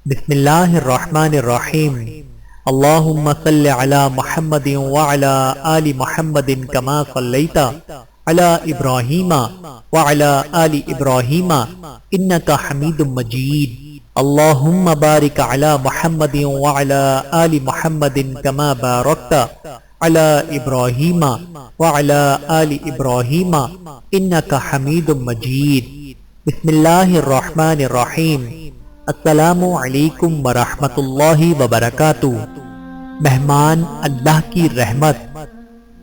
بسم اللہ الرحمن الرحیم اللہم صل علی محمد وعلی آل محمد کما صلیت علی ابراہیم وعلی آل ابراہیم انکا حمید مجید اللہم بارک علی محمد وعلی آل محمد کما بارکت علی ابراہیم وعلی آل ابراہیم انکا حمید مجید بسم اللہ الرحمن الرحیم السلام علیکم ورحمۃ اللہ وبرکاتہ۔ مہمان اللہ کی رحمت۔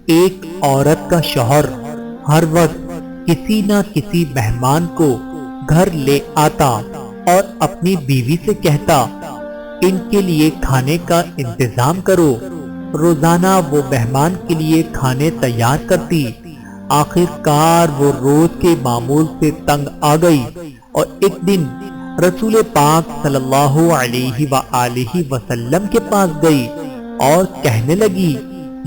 ایک عورت کا شوہر ہر وقت کسی نہ کسی مہمان کو گھر لے آتا اور اپنی بیوی سے کہتا ان کے لیے کھانے کا انتظام کرو۔ روزانہ وہ مہمان کے لیے کھانے تیار کرتی۔ آخر کار وہ روز کے معمول سے تنگ آ گئی اور ایک دن رسول پاک صلی اللہ علیہ وآلہ وسلم کے پاس گئی اور کہنے لگی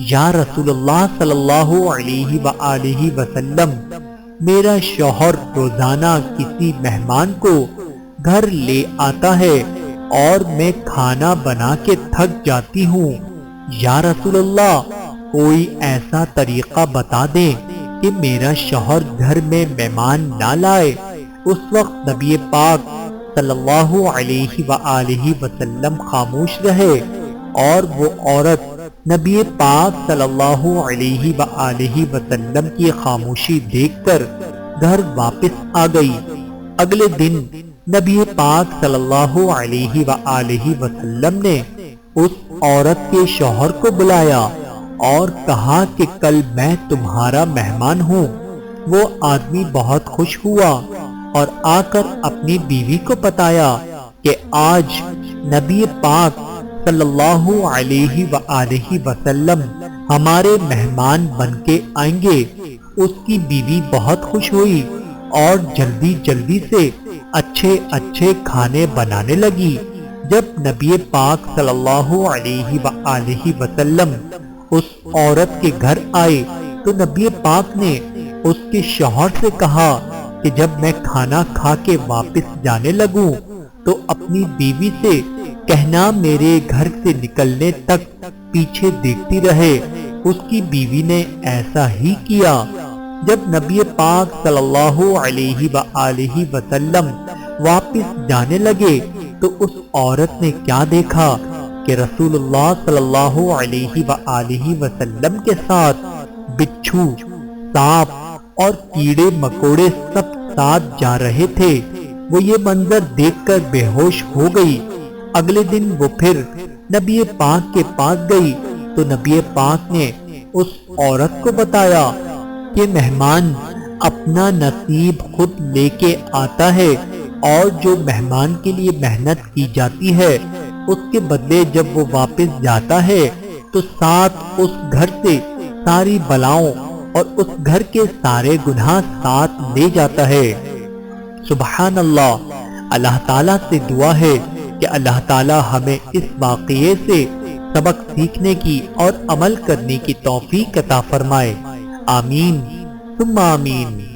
یا رسول اللہ صلی اللہ علیہ وآلہ وسلم، میرا شوہر روزانہ کسی مہمان کو گھر لے آتا ہے اور میں کھانا بنا کے تھک جاتی ہوں۔ یا رسول اللہ، کوئی ایسا طریقہ بتا دیں کہ میرا شوہر گھر میں مہمان نہ لائے۔ اس وقت نبی پاک صلی اللہ علیہ وآلہ وسلم خاموش رہے اور وہ عورت نبی پاک صلی اللہ علیہ وآلہ وسلم کی خاموشی دیکھ کر گھر واپس آ گئی۔ اگلے دن نبی پاک صلی اللہ علیہ وآلہ وسلم نے اس عورت کے شوہر کو بلایا اور کہا کہ کل میں تمہارا مہمان ہوں۔ وہ آدمی بہت خوش ہوا اور آ کر اپنی بیوی کو بتایا کہ آج نبی پاک صلی اللہ علیہ وآلہ وسلم ہمارے مہمان بن کے آئیں گے۔ اس کی بیوی بہت خوش ہوئی اور جلدی جلدی سے اچھے اچھے کھانے بنانے لگی۔ جب نبی پاک صلی اللہ علیہ وآلہ وسلم اس عورت کے گھر آئے تو نبی پاک نے اس کے شوہر سے کہا کہ جب میں کھانا کھا کے واپس جانے لگوں تو اپنی بیوی سے کہنا میرے گھر سے نکلنے تک پیچھے دیکھتی رہے۔ اس کی بیوی نے ایسا ہی کیا۔ جب نبی پاک صلی اللہ علیہ وآلہ وسلم واپس جانے لگے تو اس عورت نے کیا دیکھا کہ رسول اللہ صلی اللہ علیہ وآلہ وسلم کے ساتھ بچھو، سانپ اور کیڑے مکوڑے سب ساتھ جا رہے تھے۔ وہ یہ منظر دیکھ کر بے ہوش ہو گئی۔ اگلے دن وہ پھر نبی پاک کے پاس گئی تو نبی پاک نے اس عورت کو بتایا کہ مہمان اپنا نصیب خود لے کے آتا ہے اور جو مہمان کے لیے محنت کی جاتی ہے اس کے بدلے جب وہ واپس جاتا ہے تو ساتھ اس گھر سے ساری بلاؤں اور اس گھر کے سارے گناہ ساتھ لے جاتا ہے۔ سبحان اللہ۔ اللہ تعالیٰ سے دعا ہے کہ اللہ تعالیٰ ہمیں اس واقعے سے سبق سیکھنے کی اور عمل کرنے کی توفیق عطا فرمائے۔ آمین ثم آمین۔